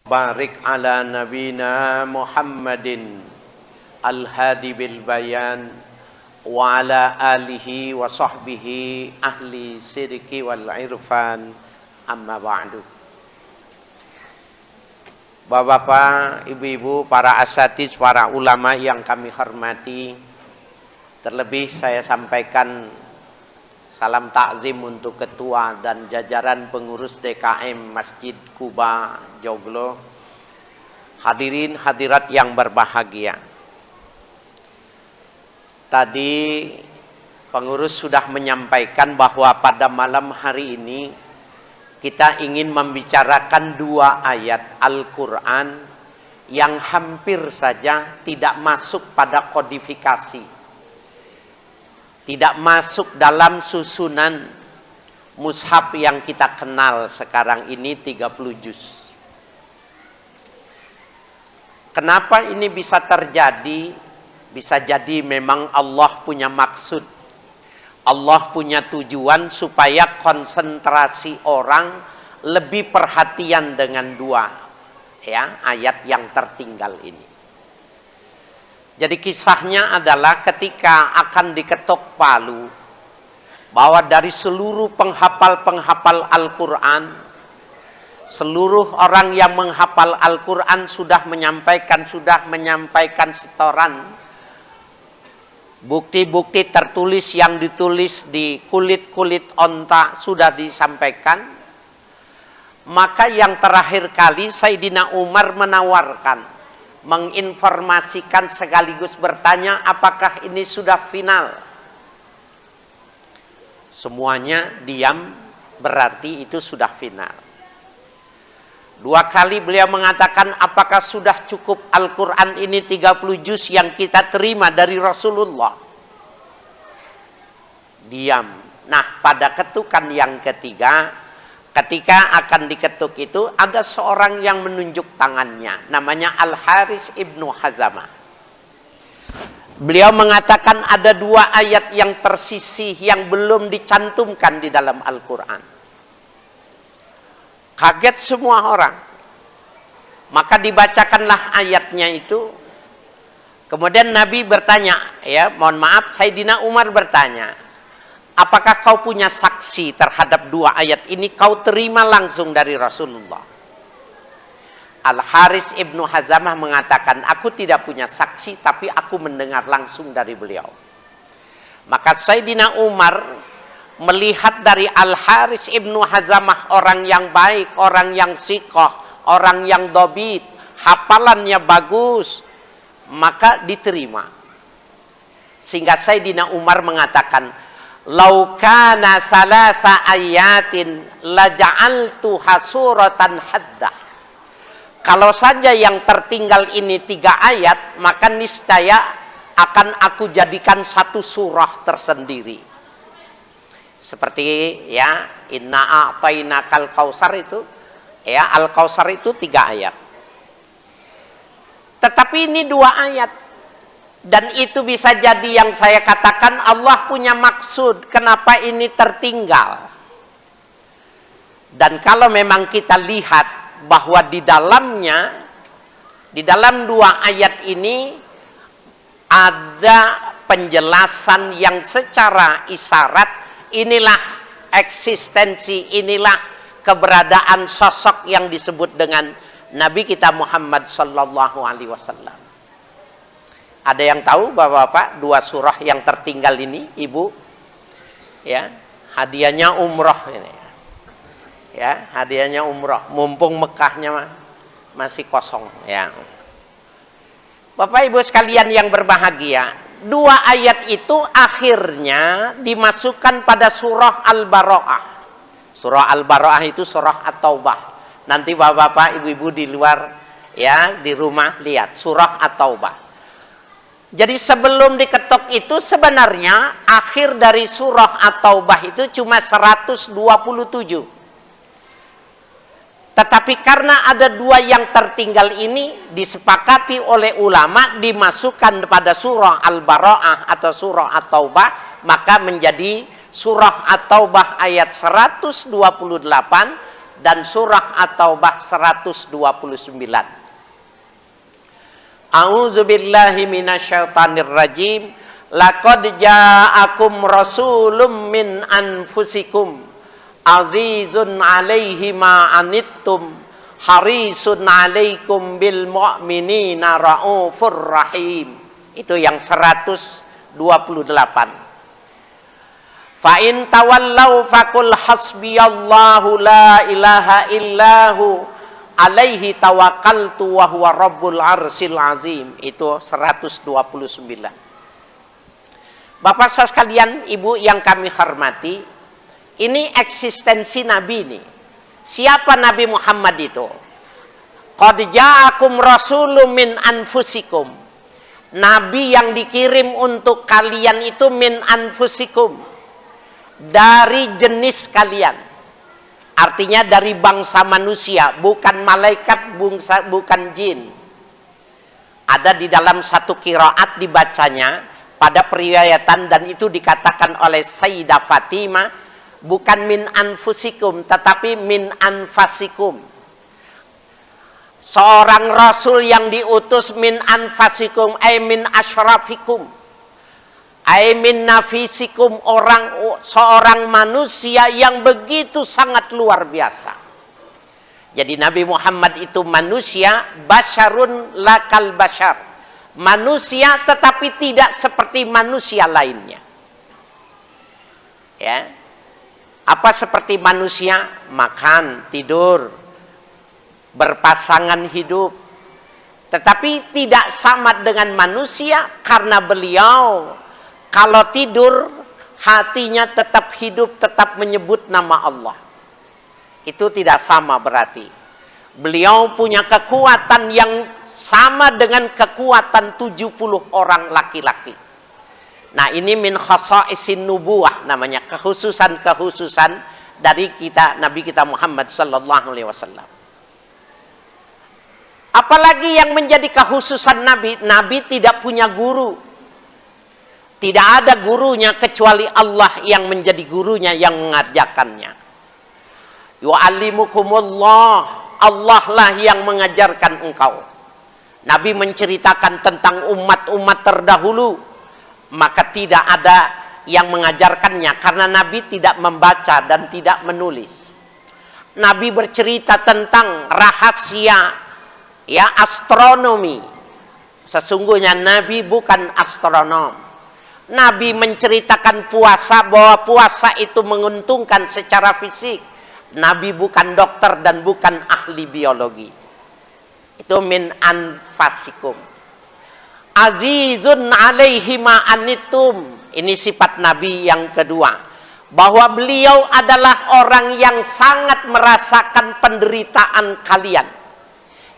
Barik ala nabina Muhammadin al-hadi bil bayan wa ala alihi wa sahbihi ahli sidqi wal irfan, amma ba'du. Bapak-bapak, ibu-ibu, para asatiz, para ulama yang kami hormati, terlebih saya sampaikan salam takzim untuk ketua dan jajaran pengurus DKM Masjid Kuba Joglo. Hadirin hadirat yang berbahagia. Tadi pengurus sudah menyampaikan bahwa pada malam hari ini kita ingin membicarakan dua ayat Al-Quran yang hampir saja tidak masuk pada kodifikasi, tidak masuk dalam susunan mushaf yang kita kenal sekarang ini 30 juz. Kenapa ini bisa terjadi? Bisa jadi memang Allah punya maksud, Allah punya tujuan supaya konsentrasi orang lebih perhatian dengan dua ayat yang tertinggal ini. Jadi kisahnya adalah ketika akan diketok palu, bahwa dari seluruh penghafal-penghafal Al-Quran, seluruh orang yang menghafal Al-Quran sudah menyampaikan setoran bukti-bukti tertulis yang ditulis di kulit-kulit onta sudah disampaikan. Maka yang terakhir kali Sayyidina Umar menawarkan, menginformasikan sekaligus bertanya, apakah ini sudah final? Semuanya diam, berarti itu sudah final. Dua kali beliau mengatakan, apakah sudah cukup Al-Quran ini 30 juz yang kita terima dari Rasulullah? Diam. Nah, pada ketukan yang ketiga, ketika akan diketuk itu, ada seorang yang menunjuk tangannya. Namanya Al-Haris ibnu Hazamah. Beliau mengatakan ada dua ayat yang tersisih yang belum dicantumkan di dalam Al-Quran. Kaget semua orang. Maka dibacakanlah ayatnya itu. Kemudian Nabi bertanya, mohon maaf, Sayyidina Umar bertanya, apakah kau punya saksi terhadap dua ayat ini? Kau terima langsung dari Rasulullah. Al-Haris ibnu Hazamah mengatakan, aku tidak punya saksi, tapi aku mendengar langsung dari beliau. Maka Sayyidina Umar melihat dari Al-Haris ibnu Hazamah, orang yang baik, orang yang siqah, orang yang dobit, hafalannya bagus, maka diterima. Sehingga Sayyidina Umar mengatakan, lau kana salasa ayatin laja'altuha suratan haddah. Kalau saja yang tertinggal ini 3 ayat, maka niscaya akan aku jadikan satu surah tersendiri. Seperti inna a'tainakal kausar itu, Al-Kausar itu 3 ayat. Tetapi ini 2 ayat. Dan itu bisa jadi yang saya katakan Allah punya maksud kenapa ini tertinggal. Dan kalau memang kita lihat bahwa di dalam 2 ayat ini ada penjelasan yang secara isyarat, inilah eksistensi, inilah keberadaan sosok yang disebut dengan Nabi kita Muhammad sallallahu alaihi wasallam. Ada yang tahu Bapak-bapak 2 surah yang tertinggal ini, Ibu? Hadiahnya umroh ini. Hadiahnya umroh. Mumpung Mekahnya masih kosong. Bapak Ibu sekalian yang berbahagia, 2 ayat itu akhirnya dimasukkan pada surah Al-Bara'ah. Surah Al-Bara'ah itu surah At-Taubah. Nanti Bapak-bapak, Ibu-ibu di luar di rumah lihat surah At-Taubah. Jadi sebelum diketok itu sebenarnya akhir dari surah At-Taubah itu cuma 127. Tetapi karena ada 2 yang tertinggal ini disepakati oleh ulama dimasukkan pada surah Al-Bara'ah atau surah At-Taubah, maka menjadi surah At-Taubah ayat 128 dan surah At-Taubah 129. A'udzubillahi minasyaitonir rajim. Laqad ja'akum rasulun min anfusikum azizun 'alaihi ma anittum harisun 'alaikum bil mu'minina raufur rahim. Itu yang 128. Fa in tawallau faqul hasbiyallahu la ilaha illahu alaihi tawakkaltu wa huwa rabbul arsyil azim. Itu 129. Bapak saudara sekalian, ibu yang kami hormati, ini eksistensi Nabi ini. Siapa Nabi Muhammad itu? Qad ja'akum rasulun min anfusikum. Nabi yang dikirim untuk kalian itu min anfusikum, dari jenis kalian. Artinya dari bangsa manusia, bukan malaikat, bukan jin. Ada di dalam satu qiraat dibacanya pada periwayatan, dan itu dikatakan oleh Sayyidah Fatimah, bukan min anfusikum tetapi min anfasikum. Seorang rasul yang diutus min anfasikum ay min asyrafikum ay min nafisikum, seorang manusia yang begitu sangat luar biasa. Jadi Nabi Muhammad itu manusia, basyarun lakal basyar, manusia tetapi tidak seperti manusia lainnya. Ya. Apa seperti manusia? Makan, tidur, berpasangan hidup. Tetapi tidak sama dengan manusia, karena beliau kalau tidur hatinya tetap hidup, tetap menyebut nama Allah. Itu tidak sama berarti. Beliau punya kekuatan yang sama dengan kekuatan 70 orang laki-laki. Nah, ini min khasaisin nubuwah namanya, kekhususan-kekhususan dari Nabi kita Muhammad sallallahu alaihi wasallam. Apalagi yang menjadi kekhususan Nabi, Nabi tidak punya guru. Tidak ada gurunya kecuali Allah yang menjadi gurunya, yang mengajarkannya. Yu'allimukumullah, Allah lah yang mengajarkan engkau. Nabi menceritakan tentang umat-umat terdahulu, maka tidak ada yang mengajarkannya, karena Nabi tidak membaca dan tidak menulis. Nabi bercerita tentang rahasia, ya, astronomi. Sesungguhnya Nabi bukan astronom. Nabi menceritakan puasa, bahwa puasa itu menguntungkan secara fisik. Nabi bukan dokter dan bukan ahli biologi. Itu min anfasikum. Azizun alaihi ma anittum. Ini sifat Nabi yang kedua, bahwa beliau adalah orang yang sangat merasakan penderitaan kalian.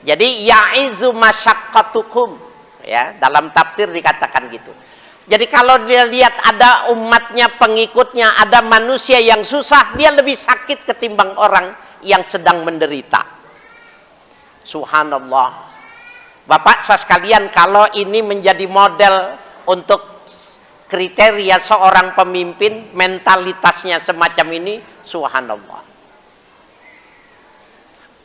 Jadi ya'izu masyaqqatukum, ya, dalam tafsir dikatakan gitu. Jadi kalau dia lihat ada umatnya, pengikutnya, ada manusia yang susah, dia lebih sakit ketimbang orang yang sedang menderita. Subhanallah. Bapak saudara sekalian, kalau ini menjadi model untuk kriteria seorang pemimpin, mentalitasnya semacam ini, subhanallah.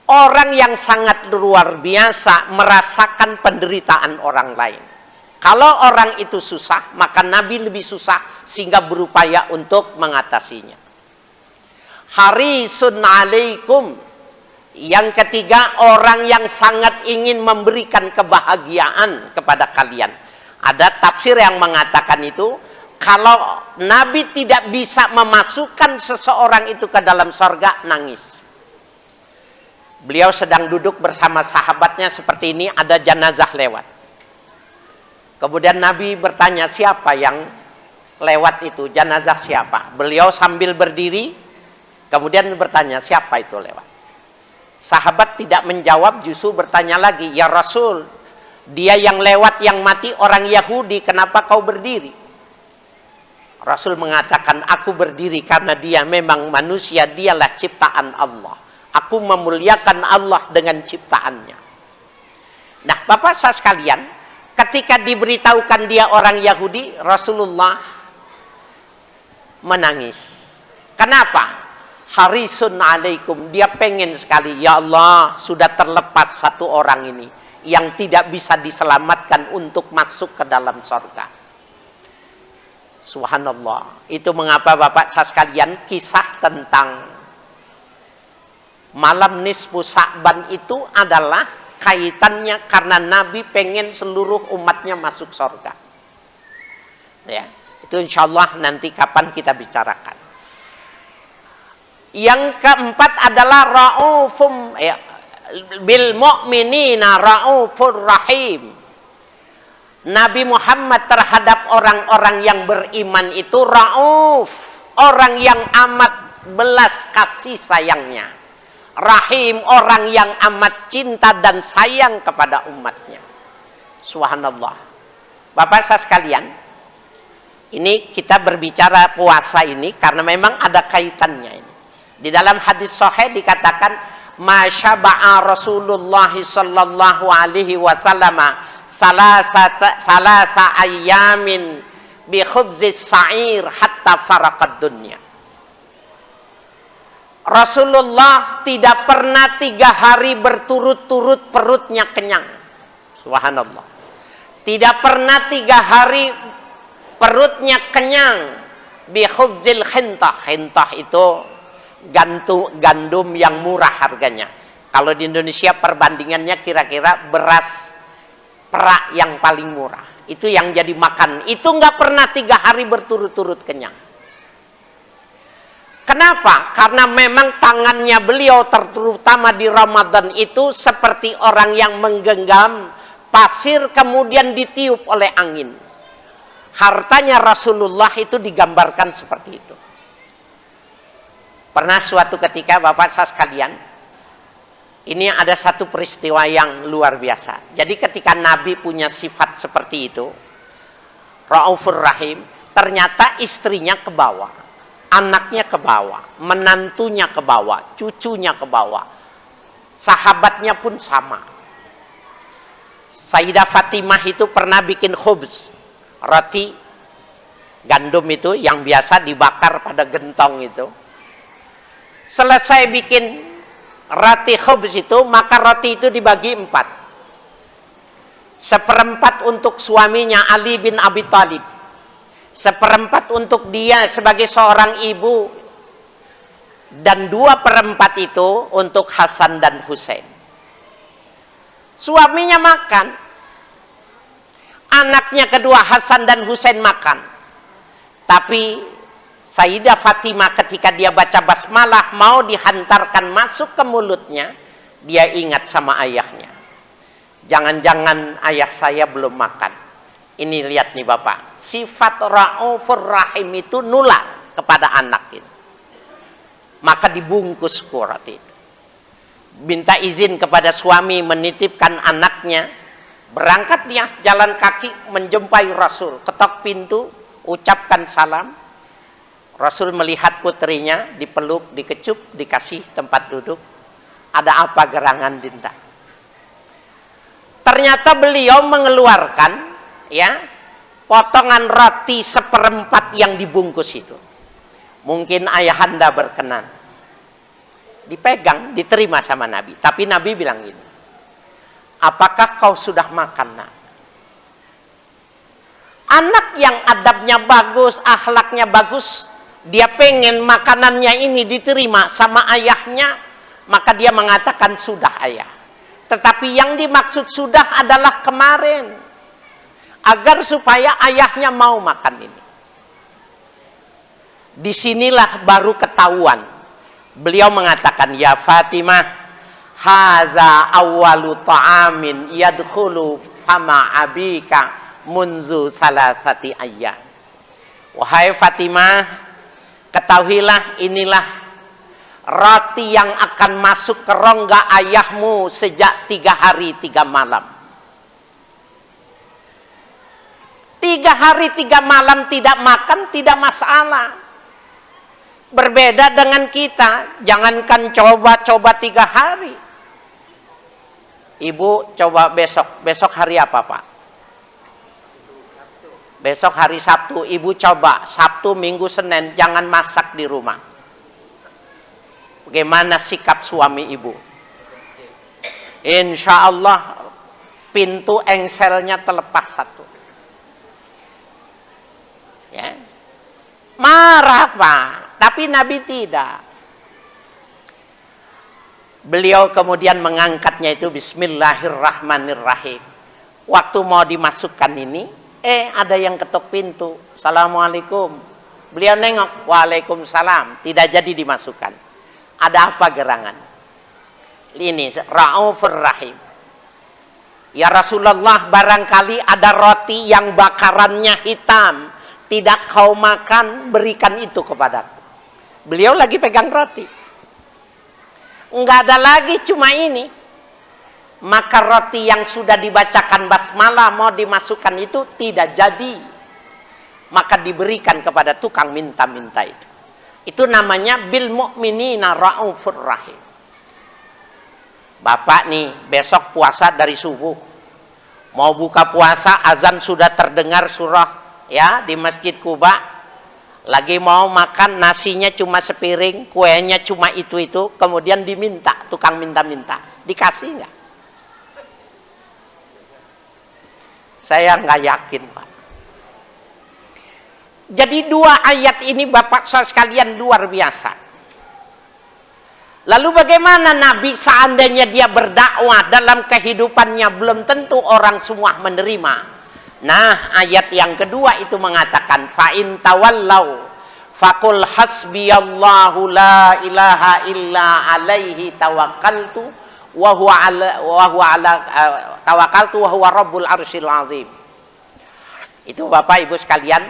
Orang yang sangat luar biasa merasakan penderitaan orang lain. Kalau orang itu susah, maka Nabi lebih susah, sehingga berupaya untuk mengatasinya. Harisun alaikum. Yang ketiga, orang yang sangat ingin memberikan kebahagiaan kepada kalian. Ada tafsir yang mengatakan itu, kalau Nabi tidak bisa memasukkan seseorang itu ke dalam sorga, nangis. Beliau sedang duduk bersama sahabatnya seperti ini, ada jenazah lewat. Kemudian Nabi bertanya, siapa yang lewat itu? Jenazah siapa? Beliau sambil berdiri, kemudian bertanya, siapa itu lewat? Sahabat tidak menjawab, justru bertanya lagi, ya Rasul, dia yang lewat yang mati orang Yahudi, kenapa kau berdiri? Rasul mengatakan, aku berdiri karena dia memang manusia, dialah ciptaan Allah. Aku memuliakan Allah dengan ciptaannya. Nah, Bapak saudara sekalian, ketika diberitahukan dia orang Yahudi, Rasulullah menangis. Kenapa? harisun alaikum. Dia pengen sekali, ya Allah, sudah terlepas satu orang ini yang tidak bisa diselamatkan untuk masuk ke dalam surga. Subhanallah. Itu mengapa Bapak sekalian, kisah tentang malam nisfu Sa'ban itu adalah kaitannya karena Nabi pengen seluruh umatnya masuk surga. Ya, itu insyaallah nanti kapan kita bicarakan. Yang keempat adalah raufum bil mu'minina raufur rahim. Nabi Muhammad terhadap orang-orang yang beriman itu rauf, orang yang amat belas kasih sayangnya. Rahim, orang yang amat cinta dan sayang kepada umatnya. Subhanallah. Bapak saya sekalian, ini kita berbicara puasa ini karena memang ada kaitannya ini. Di dalam hadis sahih dikatakan, "Masyaba'a Rasulullah sallallahu alaihi wasallam salasa ayyamin bi khubzis sa'ir hatta faraqad dunya." Rasulullah tidak pernah 3 hari berturut-turut perutnya kenyang. Subhanallah. Tidak pernah 3 hari perutnya kenyang. Bi khubzil khintah. Khintah itu gandum yang murah harganya. Kalau di Indonesia perbandingannya kira-kira beras perak yang paling murah. Itu yang jadi makan. Itu nggak pernah 3 hari berturut-turut kenyang. Kenapa? Karena memang tangannya beliau terutama di Ramadan itu seperti orang yang menggenggam pasir kemudian ditiup oleh angin. Hartanya Rasulullah itu digambarkan seperti itu. Pernah suatu ketika Bapak saya sekalian, ini ada satu peristiwa yang luar biasa. Jadi ketika Nabi punya sifat seperti itu, Raufur Rahim, ternyata istrinya ke bawah. Anaknya ke bawah, menantunya ke bawah, cucunya ke bawah. Sahabatnya pun sama. Sayyidah Fatimah itu pernah bikin khubz, roti gandum itu yang biasa dibakar pada gentong itu. Selesai bikin roti khubz itu, maka roti itu dibagi 4. 1/4 untuk suaminya Ali bin Abi Thalib. 1/4 untuk dia sebagai seorang ibu, dan 2/4 itu untuk Hasan dan Husain. Suaminya makan, anaknya kedua Hasan dan Husain makan. Tapi Sayyidah Fatimah ketika dia baca basmalah mau dihantarkan masuk ke mulutnya, dia ingat sama ayahnya. Jangan-jangan ayah saya belum makan. Ini lihat nih Bapak, sifat Raufur Rahim itu nular kepada anak itu. Maka dibungkus roti. Minta izin kepada suami menitipkan anaknya. Berangkat dia jalan kaki menjumpai Rasul. Ketok pintu, ucapkan salam. Rasul melihat putrinya, dipeluk, dikecup, dikasih tempat duduk. Ada apa gerangan Dinda? Ternyata beliau mengeluarkan potongan roti 1/4 yang dibungkus itu. Mungkin ayahanda berkenan. Dipegang, diterima sama Nabi. Tapi Nabi bilang gini, apakah kau sudah makan, nak? Anak yang adabnya bagus, akhlaknya bagus, dia pengen makanannya ini diterima sama ayahnya, maka dia mengatakan sudah ayah. Tetapi yang dimaksud sudah adalah kemarin, agar supaya ayahnya mau makan ini. Disinilah baru ketahuan. Beliau mengatakan, ya Fatimah, haza awwalu ta'amin yadkhulu fama abika munzu salasati ayyam. Wahai Fatimah, ketahuilah inilah roti yang akan masuk ke rongga ayahmu sejak 3 hari 3 malam. 3 hari 3 malam tidak makan tidak masalah. Berbeda dengan kita, jangankan coba-coba 3 hari. Ibu coba besok hari apa Pak? Besok hari Sabtu, ibu coba Sabtu, Minggu, Senin, jangan masak di rumah. Bagaimana sikap suami ibu? Insya Allah pintu engselnya terlepas satu. Ya. Marah Pak, tapi Nabi tidak. Beliau kemudian mengangkatnya itu Bismillahirrahmanirrahim. Waktu mau dimasukkan ini, ada yang ketuk pintu. Assalamualaikum. Beliau nengok, Waalaikumsalam. Tidak jadi dimasukkan. Ada apa gerangan? Ini Raufur Rahim. Ya Rasulullah, barangkali ada roti yang bakarannya hitam, tidak kau makan, berikan itu kepadaku. Beliau lagi pegang roti. Enggak ada lagi, cuma ini. Maka roti yang sudah dibacakan basmalah mau dimasukkan itu tidak jadi. Maka diberikan kepada tukang minta-minta itu. Itu namanya bil mu'minina raufur rahim. Bapak nih besok puasa dari subuh. Mau buka puasa, azan sudah terdengar surah ya di Masjid Kuba. Lagi mau makan, nasinya cuma sepiring, kuenya cuma itu, kemudian diminta, tukang minta-minta. Dikasih enggak? Saya enggak yakin, Pak. Jadi dua ayat ini Bapak Saudara sekalian luar biasa. Lalu bagaimana Nabi seandainya dia berdakwah dalam kehidupannya belum tentu orang semua menerima. Nah, ayat yang kedua itu mengatakan fa in tawallau faqul hasbiyallahu la ilaha illa alaihi tawakkaltu wa huwa ala tawakkaltu wa huwa rabbul arsyil azim. Itu Bapak Ibu sekalian,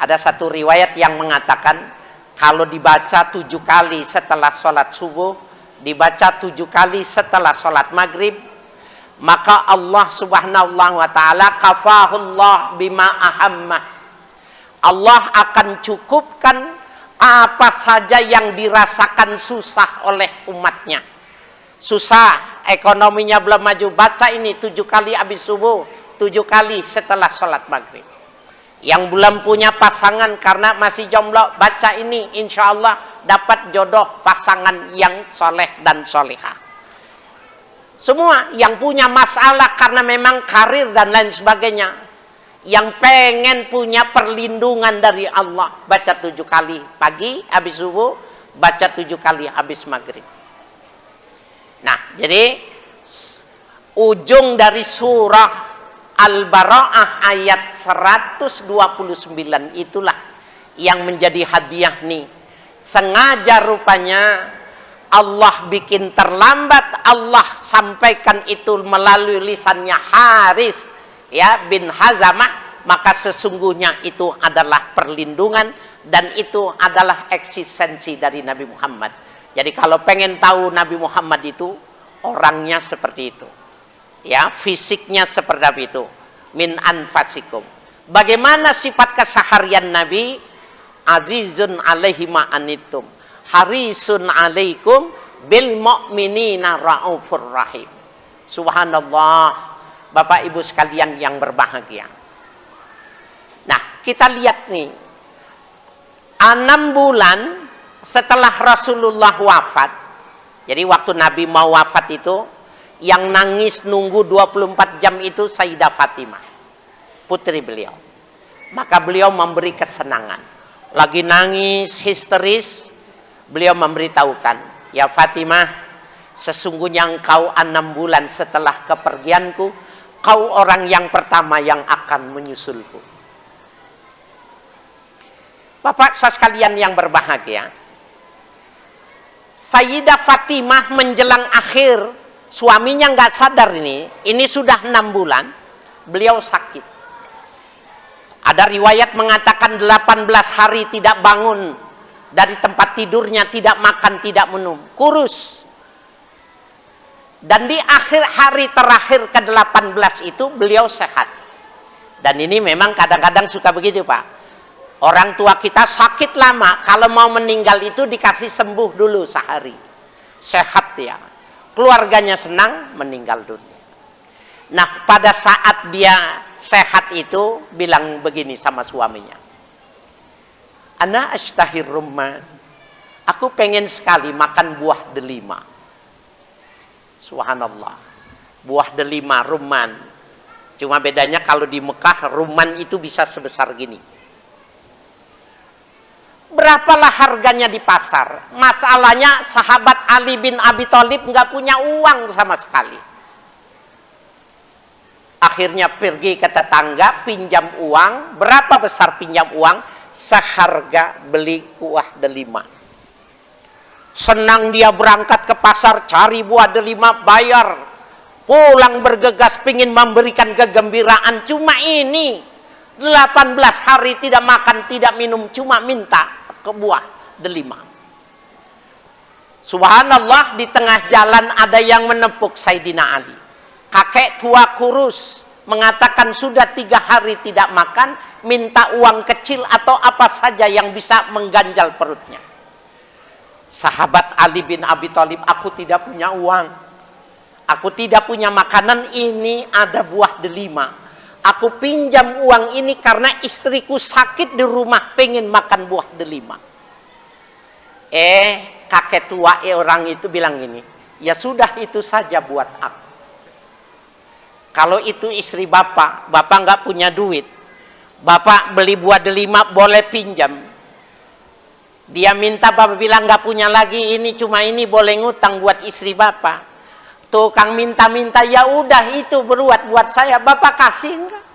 ada satu riwayat yang mengatakan kalau dibaca 7 kali setelah sholat subuh, dibaca 7 kali setelah sholat maghrib, maka Allah subhanahu wa ta'ala kafahullah bima ahammah. Allah akan cukupkan apa saja yang dirasakan susah oleh umatnya. Susah, ekonominya belum maju, baca ini 7 kali habis subuh, 7 kali setelah sholat maghrib. Yang belum punya pasangan karena masih jomblo, baca ini, insya Allah dapat jodoh pasangan yang soleh dan solehah. Semua yang punya masalah karena memang karir dan lain sebagainya, yang pengen punya perlindungan dari Allah, baca 7 kali pagi habis subuh, baca 7 kali habis maghrib. Nah, jadi ujung dari surah Al-Bara'ah ayat 129 itulah yang menjadi hadiah nih. Sengaja rupanya Allah bikin terlambat, Allah sampaikan itu melalui lisannya Harith ya bin Hazamah, maka sesungguhnya itu adalah perlindungan dan itu adalah eksistensi dari Nabi Muhammad. Jadi kalau pengen tahu Nabi Muhammad itu orangnya seperti itu. Ya, fisiknya seperti itu. Min anfasikum. Bagaimana sifat keseharian Nabi? Azizun alaihi ma anittum, harisun alaikum bil mu'minina raufur rahim. Subhanallah, Bapak Ibu sekalian yang berbahagia. Nah, kita lihat nih. 6 bulan setelah Rasulullah wafat. Jadi waktu Nabi mau wafat itu, yang nangis nunggu 24 jam itu Sayyidah Fatimah, putri beliau. Maka beliau memberi kesenangan. Lagi nangis, histeris, beliau memberitahukan, ya Fatimah, sesungguhnya engkau 6 bulan setelah kepergianku, kau orang yang pertama yang akan menyusulku. Bapak saudara sekalian yang berbahagia, Sayyidah Fatimah menjelang akhir, suaminya nggak sadar ini sudah 6 bulan, beliau sakit. Ada riwayat mengatakan 18 hari tidak bangun dari tempat tidurnya, tidak makan, tidak minum, kurus. Dan di akhir hari terakhir ke-18 itu beliau sehat. Dan ini memang kadang-kadang suka begitu Pak. Orang tua kita sakit lama, kalau mau meninggal itu dikasih sembuh dulu sehari. Sehat ya. Keluarganya senang, meninggal dunia. Nah, pada saat dia sehat itu, bilang begini sama suaminya. Ana ashtahir rumman. Aku pengen sekali makan buah delima. Subhanallah. Buah delima, rumman. Cuma bedanya kalau di Mekah, rumman itu bisa sebesar gini. Berapalah harganya di pasar? Masalahnya sahabat Ali bin Abi Thalib nggak punya uang sama sekali. Akhirnya pergi ke tetangga, pinjam uang. Berapa besar pinjam uang? Seharga beli buah delima. Senang dia berangkat ke pasar, cari buah delima, bayar. Pulang bergegas, pingin memberikan kegembiraan. Cuma ini, 18 hari tidak makan, tidak minum, cuma minta ke buah delima. Subhanallah, di tengah jalan ada yang menepuk Sayyidina Ali. Kakek tua kurus mengatakan sudah 3 hari tidak makan, minta uang kecil atau apa saja yang bisa mengganjal perutnya. Sahabat Ali bin Abi Thalib, aku tidak punya uang, aku tidak punya makanan, ini ada buah delima. Aku pinjam uang ini karena istriku sakit di rumah, pengen makan buah delima. Kakek tua orang itu bilang gini, ya sudah itu saja buat aku. Kalau itu istri bapak nggak punya duit, bapak beli buah delima boleh pinjam. Dia minta, bapak bilang nggak punya lagi, ini cuma ini boleh ngutang buat istri bapak. Tukang minta-minta, ya udah itu beruat buat saya, bapak kasih enggak?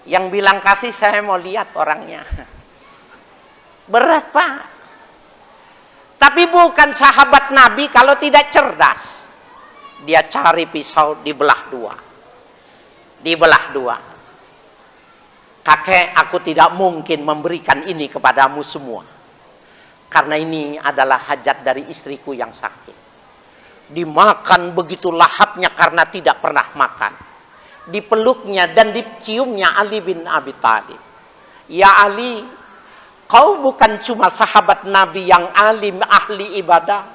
Yang bilang kasih saya mau lihat orangnya. Berat Pak. Tapi bukan sahabat Nabi kalau tidak cerdas. Dia cari pisau, dibelah dua. Dibelah dua. Kakek, aku tidak mungkin memberikan ini kepadamu semua. Karena ini adalah hajat dari istriku yang sakit. Dimakan begitu lahapnya karena tidak pernah makan. Dipeluknya dan diciumnya Ali bin Abi Thalib. Ya Ali, kau bukan cuma sahabat Nabi yang alim, ahli ibadah.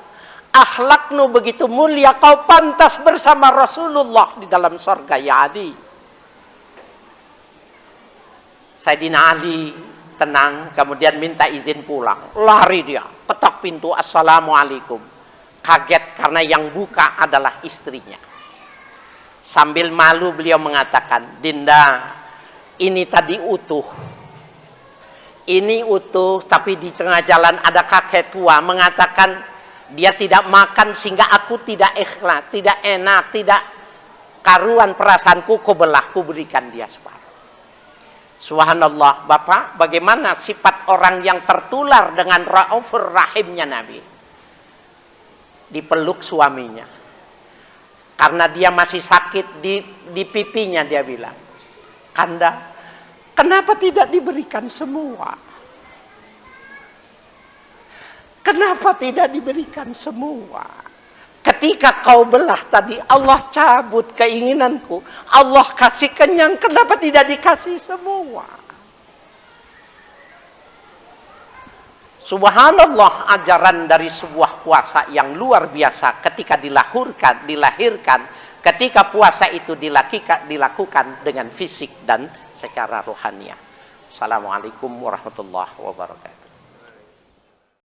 Akhlakmu begitu mulia, kau pantas bersama Rasulullah di dalam surga, ya Ali. Sayyidina Ali tenang, kemudian minta izin pulang. Lari dia, ketok pintu, assalamualaikum. Kaget karena yang buka adalah istrinya. Sambil malu beliau mengatakan, Dinda, ini tadi utuh. Ini utuh, tapi di tengah jalan ada kakek tua mengatakan dia tidak makan sehingga aku tidak ikhlas, tidak enak, tidak karuan perasaanku, ku belah, ku berikan dia separuh. Subhanallah, Bapak, bagaimana sifat orang yang tertular dengan Raufur Rahimnya Nabi? Dipeluk suaminya. Karena dia masih sakit di pipinya, dia bilang, Kanda, kenapa tidak diberikan semua? Kenapa tidak diberikan semua? Ketika kau belah tadi, Allah cabut keinginanku. Allah kasih kenyang, kenapa tidak dikasih semua? Subhanallah, ajaran dari sebuah puasa yang luar biasa ketika dilahirkan, ketika puasa itu dilakukan dengan fisik dan secara rohaniah. Assalamualaikum warahmatullahi wabarakatuh.